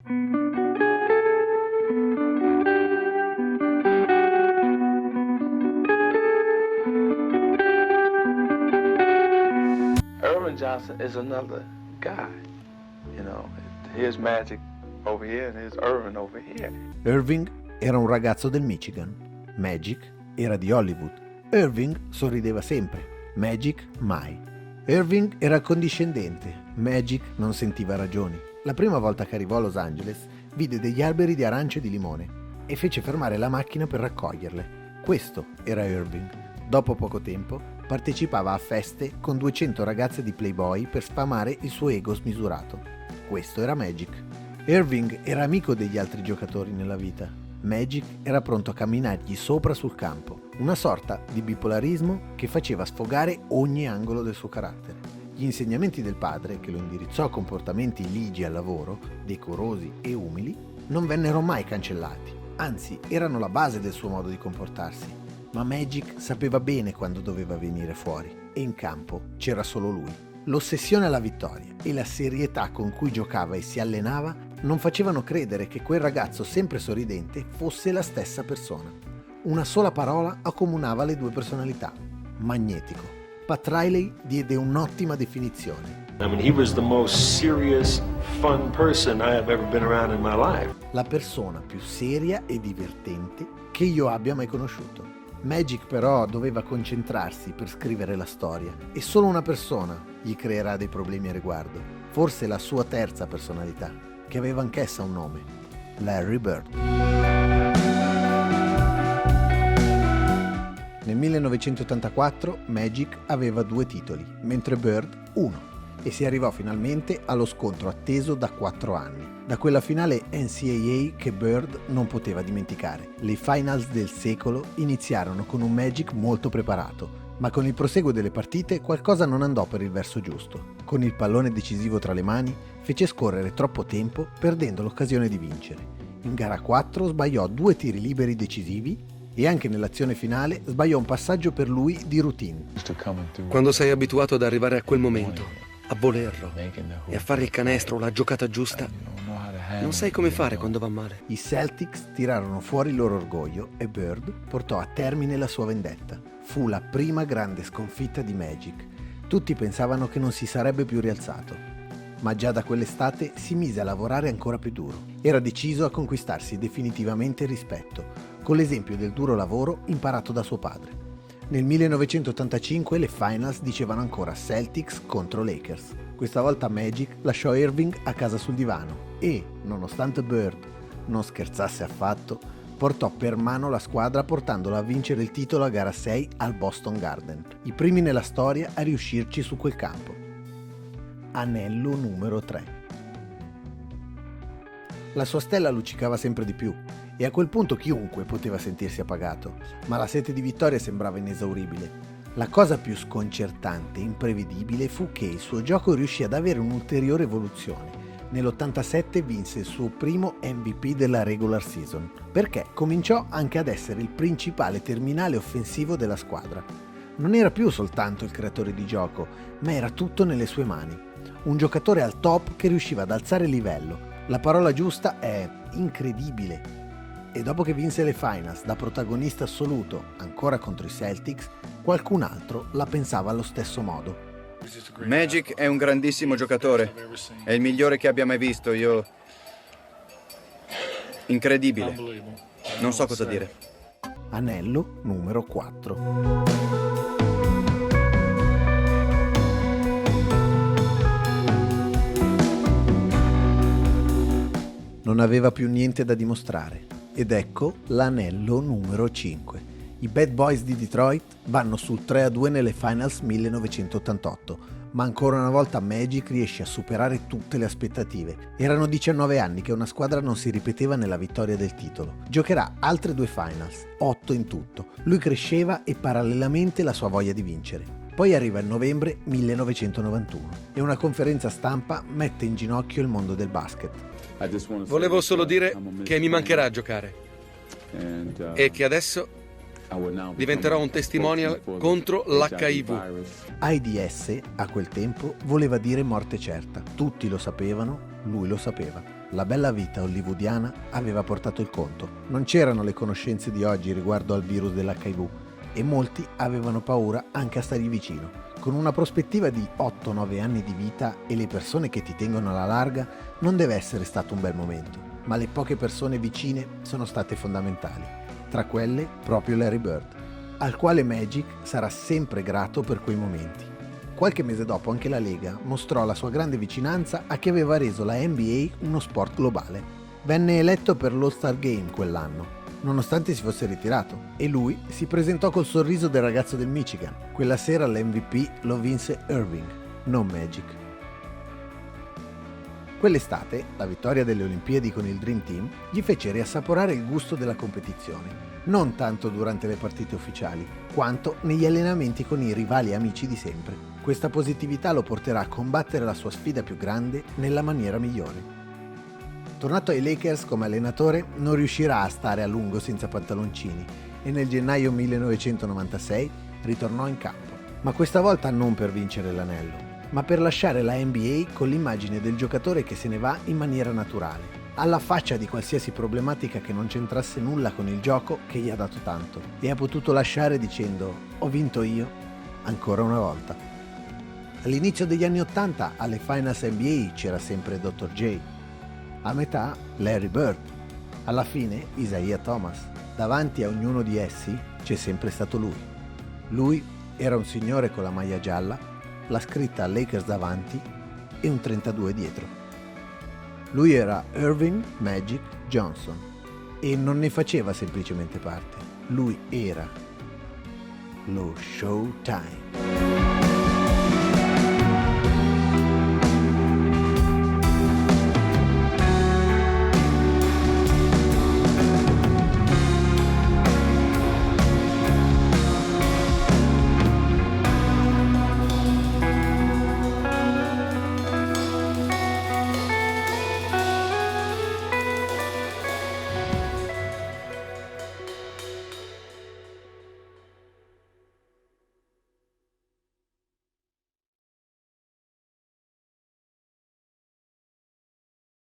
Irvin Johnson is another guy, you know, here's Magic over here and here's Irvin over here. Irving era un ragazzo del Michigan, Magic era di Hollywood. Irving sorrideva sempre, Magic mai. Irving era accondiscendente, Magic non sentiva ragioni. La prima volta che arrivò a Los Angeles vide degli alberi di arance e di limone e fece fermare la macchina per raccoglierle. Questo era Irving. Dopo poco tempo partecipava a feste con 200 ragazze di Playboy per sfamare il suo ego smisurato. Questo era Magic. Irving era amico degli altri giocatori nella vita. Magic era pronto a camminargli sopra sul campo, una sorta di bipolarismo che faceva sfogare ogni angolo del suo carattere. Gli insegnamenti del padre, che lo indirizzò a comportamenti ligi al lavoro, decorosi e umili, non vennero mai cancellati, anzi erano la base del suo modo di comportarsi. Ma Magic sapeva bene quando doveva venire fuori e in campo c'era solo lui. L'ossessione alla vittoria e la serietà con cui giocava e si allenava non facevano credere che quel ragazzo sempre sorridente fosse la stessa persona. Una sola parola accomunava le due personalità: magnetico. Pat Riley diede un'ottima definizione. I mean, he was the most serious, fun person I have ever been around in my life. La persona più seria e divertente che io abbia mai conosciuto. Magic però doveva concentrarsi per scrivere la storia e solo una persona gli creerà dei problemi a riguardo, forse la sua terza personalità, che aveva anch'essa un nome, Larry Bird. Nel 1984 Magic aveva 2 titoli, mentre Bird uno, e si arrivò finalmente allo scontro atteso da 4 anni, da quella finale NCAA che Bird non poteva dimenticare. Le finals del secolo iniziarono con un Magic molto preparato, ma con il proseguo delle partite qualcosa non andò per il verso giusto. Con il pallone decisivo tra le mani fece scorrere troppo tempo, perdendo l'occasione di vincere. In gara 4 sbagliò 2 tiri liberi decisivi e anche nell'azione finale sbagliò un passaggio per lui di routine. Quando sei abituato ad arrivare a quel momento, a volerlo e a fare il canestro, la giocata giusta, non sai come fare quando va male. I Celtics tirarono fuori il loro orgoglio e Bird portò a termine la sua vendetta. Fu la prima grande sconfitta di Magic. Tutti pensavano che non si sarebbe più rialzato, ma già da quell'estate si mise a lavorare ancora più duro. Era deciso a conquistarsi definitivamente il rispetto, con l'esempio del duro lavoro imparato da suo padre. Nel 1985 le finals dicevano ancora Celtics contro Lakers. Questa volta Magic lasciò Irving a casa sul divano e, nonostante Bird non scherzasse affatto, portò per mano la squadra portandola a vincere il titolo a gara 6 al Boston Garden, i primi nella storia a riuscirci su quel campo. Anello numero 3. La sua stella luccicava sempre di più e a quel punto chiunque poteva sentirsi appagato, ma la sete di vittoria sembrava inesauribile. La cosa più sconcertante e imprevedibile fu che il suo gioco riuscì ad avere un'ulteriore evoluzione. Nell'87 vinse il suo primo MVP della regular season, perché cominciò anche ad essere il principale terminale offensivo della squadra. Non era più soltanto il creatore di gioco, ma era tutto nelle sue mani. Un giocatore al top che riusciva ad alzare il livello. La parola giusta è incredibile. E dopo che vinse le finals da protagonista assoluto, ancora contro i Celtics, qualcun altro la pensava allo stesso modo. Magic è un grandissimo giocatore, è il migliore che abbia mai visto, incredibile, non so cosa dire. Anello numero 4. Non aveva più niente da dimostrare. Ed ecco l'anello numero 5. I Bad Boys di Detroit vanno sul 3-2 nelle finals 1988, ma ancora una volta Magic riesce a superare tutte le aspettative. Erano 19 anni che una squadra non si ripeteva nella vittoria del titolo. Giocherà altre 2 finals, 8 in tutto. Lui cresceva e parallelamente la sua voglia di vincere. Poi arriva il novembre 1991 e una conferenza stampa mette in ginocchio il mondo del basket. Volevo solo dire che mi mancherà giocare e che adesso diventerò un testimonial contro l'HIV. AIDS a quel tempo voleva dire morte certa. Tutti lo sapevano, lui lo sapeva. la bella vita hollywoodiana aveva portato il conto. Non c'erano le conoscenze di oggi riguardo al virus dell'HIV e molti avevano paura anche a stargli vicino. Con una prospettiva di 8-9 anni di vita e le persone che ti tengono alla larga, non deve essere stato un bel momento, ma le poche persone vicine sono state fondamentali, tra quelle proprio Larry Bird, al quale Magic sarà sempre grato per quei momenti. Qualche mese dopo anche la Lega mostrò la sua grande vicinanza a chi aveva reso la NBA uno sport globale. Venne eletto per l'All-Star Game quell'anno, nonostante si fosse ritirato, e lui si presentò col sorriso del ragazzo del Michigan. Quella sera l'MVP lo vinse Irving, non Magic. Quell'estate, la vittoria delle Olimpiadi con il Dream Team gli fece riassaporare il gusto della competizione, non tanto durante le partite ufficiali, quanto negli allenamenti con i rivali e amici di sempre. Questa positività lo porterà a combattere la sua sfida più grande nella maniera migliore. Tornato ai Lakers come allenatore, non riuscirà a stare a lungo senza pantaloncini e nel gennaio 1996 ritornò in campo, ma questa volta non per vincere l'anello, ma per lasciare la NBA con l'immagine del giocatore che se ne va in maniera naturale, alla faccia di qualsiasi problematica che non c'entrasse nulla con il gioco che gli ha dato tanto, e ha potuto lasciare dicendo «Ho vinto io, ancora una volta». All'inizio degli anni 80 alle Finals NBA c'era sempre Dr. J, a metà Larry Bird, alla fine Isaiah Thomas. Davanti a ognuno di essi c'è sempre stato lui. Lui era un signore con la maglia gialla, la scritta Lakers davanti e un 32 dietro. Lui era Earvin Magic Johnson e non ne faceva semplicemente parte. Lui era lo Showtime.